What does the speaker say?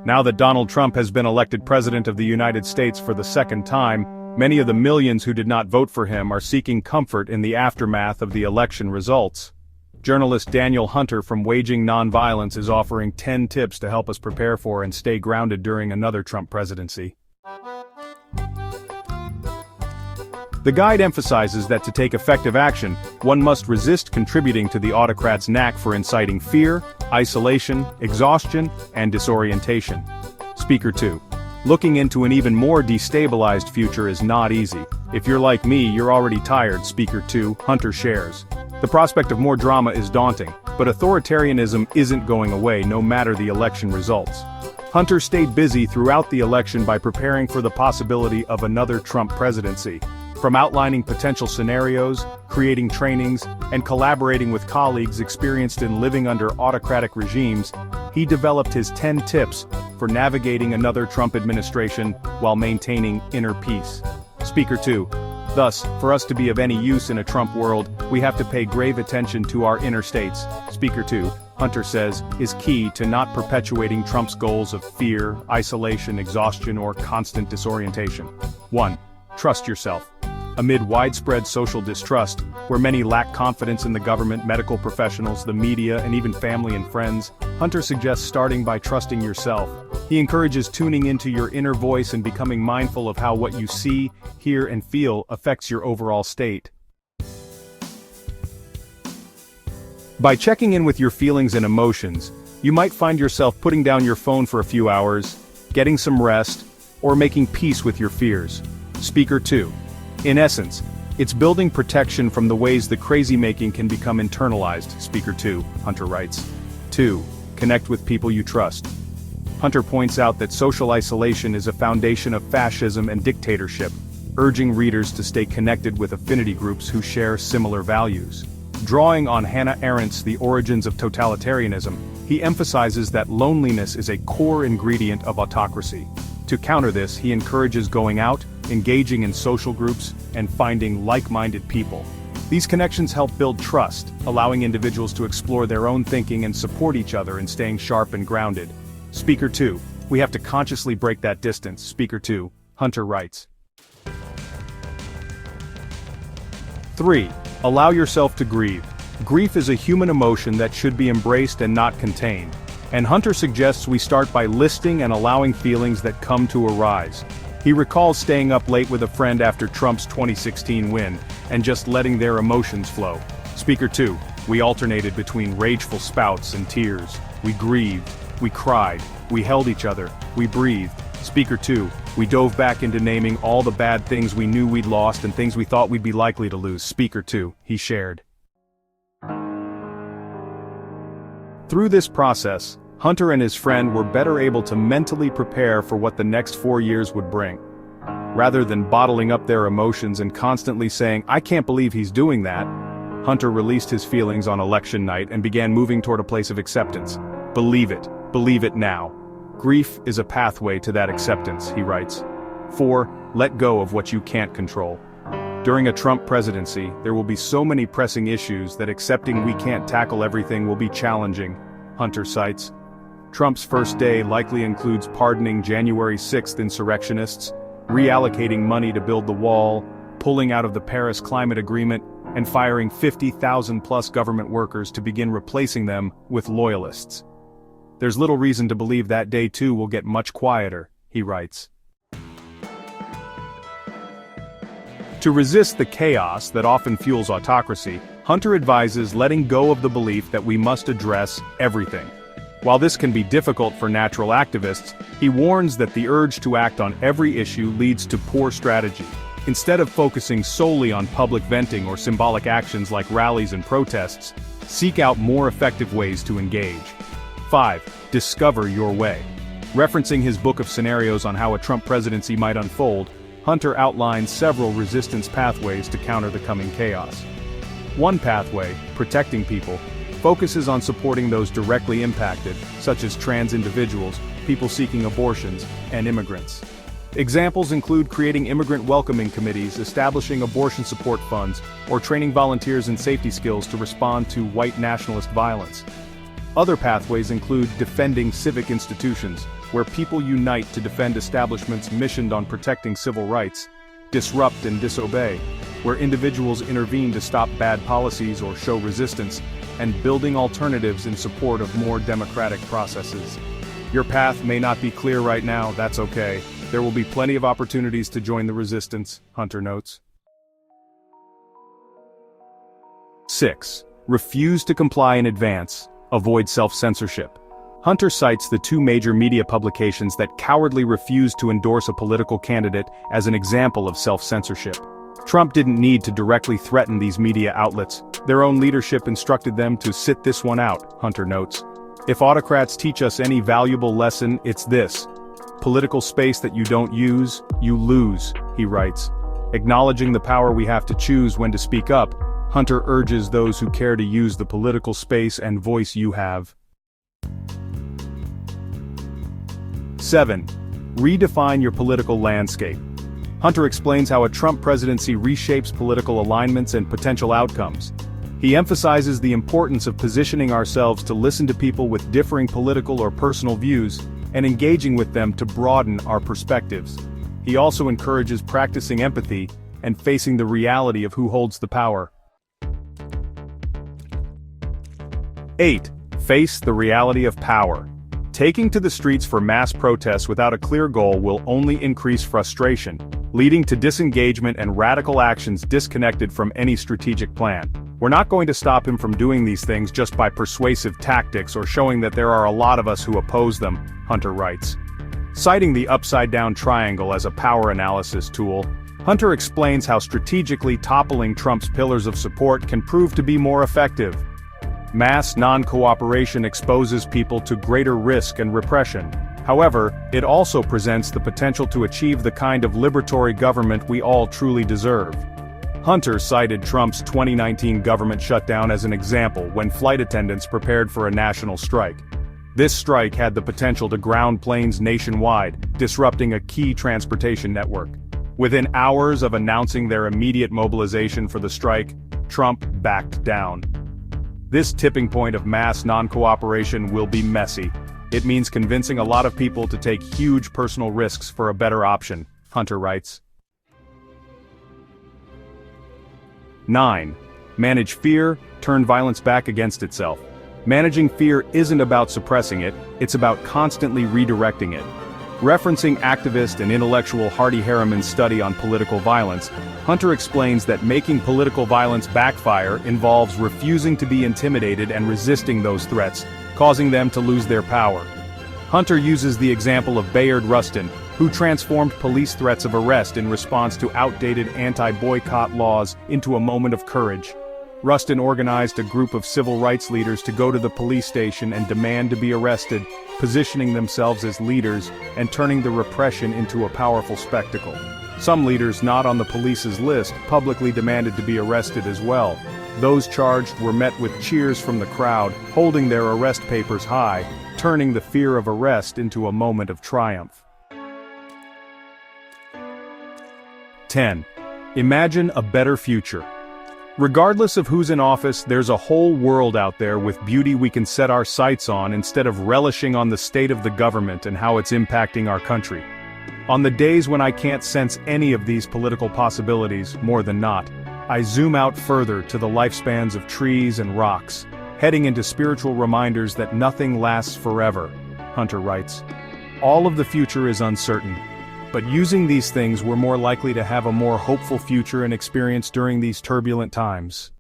Now that Donald Trump has been elected President of the United States for the second time, many of the millions who did not vote for him are seeking comfort in the aftermath of the election results. Journalist Daniel Hunter from Waging Nonviolence is offering 10 tips to help us prepare for and stay grounded during another Trump presidency. The guide emphasizes that to take effective action, one must resist contributing to the autocrat's knack for inciting fear, isolation, exhaustion, and disorientation. Speaker 2. Looking into an even more destabilized future is not easy. If you're like me, you're already tired, Speaker 2, Hunter shares. The prospect of more drama is daunting, but authoritarianism isn't going away no matter the election results. Hunter stayed busy throughout the election by preparing for the possibility of another Trump presidency. From outlining potential scenarios, creating trainings, and collaborating with colleagues experienced in living under autocratic regimes, he developed his 10 tips for navigating another Trump administration while maintaining inner peace. Speaker 2. Thus, for us to be of any use in a Trump world, we have to pay grave attention to our inner states. Speaker 2, Hunter says, is key to not perpetuating Trump's goals of fear, isolation, exhaustion, or constant disorientation. 1. Trust yourself. Amid widespread social distrust, where many lack confidence in the government, medical professionals, the media, and even family and friends, Hunter suggests starting by trusting yourself. He encourages tuning into your inner voice and becoming mindful of how what you see, hear, and feel affects your overall state. By checking in with your feelings and emotions, you might find yourself putting down your phone for a few hours, getting some rest, or making peace with your fears. Speaker 2. In essence, it's building protection from the ways the crazy-making can become internalized, Speaker 2, Hunter writes. 2. Connect with people you trust. Hunter points out that social isolation is a foundation of fascism and dictatorship, urging readers to stay connected with affinity groups who share similar values. Drawing on Hannah Arendt's The Origins of Totalitarianism, he emphasizes that loneliness is a core ingredient of autocracy. To counter this, he encourages going out, engaging in social groups, and finding like-minded people. These connections help build trust, allowing individuals to explore their own thinking and support each other in staying sharp and grounded. Speaker 2. We have to consciously break that distance, Speaker 2, Hunter writes. 3. Allow yourself to grieve. Grief is a human emotion that should be embraced and not contained. And Hunter suggests we start by listing and allowing feelings that come to arise. He recalls staying up late with a friend after Trump's 2016 win, and just letting their emotions flow. Speaker 2. We alternated between rageful spouts and tears. We grieved. We cried. We held each other. We breathed. Speaker 2. We dove back into naming all the bad things we knew we'd lost and things we thought we'd be likely to lose. Speaker 2. He shared. Through this process, Hunter and his friend were better able to mentally prepare for what the next 4 years would bring. Rather than bottling up their emotions and constantly saying, "I can't believe he's doing that," Hunter released his feelings on election night and began moving toward a place of acceptance. Believe it now. Grief is a pathway to that acceptance, he writes. 4. Let go of what you can't control. During a Trump presidency, there will be so many pressing issues that accepting we can't tackle everything will be challenging, Hunter cites. Trump's first day likely includes pardoning January 6th insurrectionists, reallocating money to build the wall, pulling out of the Paris Climate Agreement, and firing 50,000-plus government workers to begin replacing them with loyalists. There's little reason to believe that day too will get much quieter, he writes. To resist the chaos that often fuels autocracy, Hunter advises letting go of the belief that we must address everything. While this can be difficult for natural activists, he warns that the urge to act on every issue leads to poor strategy. Instead of focusing solely on public venting or symbolic actions like rallies and protests, seek out more effective ways to engage. 5. Discover your way. Referencing his book of scenarios on how a Trump presidency might unfold, Hunter outlines several resistance pathways to counter the coming chaos. One pathway, protecting people, focuses on supporting those directly impacted, such as trans individuals, people seeking abortions, and immigrants. Examples include creating immigrant welcoming committees, establishing abortion support funds, or training volunteers in safety skills to respond to white nationalist violence. Other pathways include defending civic institutions, where people unite to defend establishments missioned on protecting civil rights, disrupt and disobey, where individuals intervene to stop bad policies or show resistance, and building alternatives in support of more democratic processes. Your path may not be clear right now, that's okay. There will be plenty of opportunities to join the resistance, Hunter notes. 6. Refuse to comply in advance. Avoid self-censorship. Hunter cites the two major media publications that cowardly refused to endorse a political candidate as an example of self-censorship. Trump didn't need to directly threaten these media outlets. Their own leadership instructed them to sit this one out, Hunter notes. If autocrats teach us any valuable lesson, it's this. Political space that you don't use, you lose, he writes. Acknowledging the power we have to choose when to speak up, Hunter urges those who care to use the political space and voice you have. 7. Redefine your political landscape. Hunter explains how a Trump presidency reshapes political alignments and potential outcomes. He emphasizes the importance of positioning ourselves to listen to people with differing political or personal views, and engaging with them to broaden our perspectives. He also encourages practicing empathy and facing the reality of who holds the power. 8. Face the reality of power. Taking to the streets for mass protests without a clear goal will only increase frustration, leading to disengagement and radical actions disconnected from any strategic plan. We're not going to stop him from doing these things just by persuasive tactics or showing that there are a lot of us who oppose them, Hunter writes. Citing the upside-down triangle as a power analysis tool, Hunter explains how strategically toppling Trump's pillars of support can prove to be more effective. Mass non-cooperation exposes people to greater risk and repression. However, it also presents the potential to achieve the kind of liberatory government we all truly deserve. Hunter cited Trump's 2019 government shutdown as an example when flight attendants prepared for a national strike. This strike had the potential to ground planes nationwide, disrupting a key transportation network. Within hours of announcing their immediate mobilization for the strike, Trump backed down. This tipping point of mass non-cooperation will be messy. It means convincing a lot of people to take huge personal risks for a better option, Hunter writes. 9. Manage fear, turn violence back against itself. Managing fear isn't about suppressing it, it's about constantly redirecting it. Referencing activist and intellectual Hardy Harriman's study on political violence, Hunter explains that making political violence backfire involves refusing to be intimidated and resisting those threats, causing them to lose their power. Hunter uses the example of Bayard Rustin, who transformed police threats of arrest in response to outdated anti-boycott laws into a moment of courage. Rustin organized a group of civil rights leaders to go to the police station and demand to be arrested, positioning themselves as leaders and turning the repression into a powerful spectacle. Some leaders not on the police's list publicly demanded to be arrested as well. Those charged were met with cheers from the crowd, holding their arrest papers high, turning the fear of arrest into a moment of triumph. 10. Imagine a better future. Regardless of who's in office, there's a whole world out there with beauty we can set our sights on instead of relishing on the state of the government and how it's impacting our country. On the days when I can't sense any of these political possibilities, more than not, I zoom out further to the lifespans of trees and rocks, heading into spiritual reminders that nothing lasts forever, Hunter writes. All of the future is uncertain, but using these things we're more likely to have a more hopeful future and experience during these turbulent times.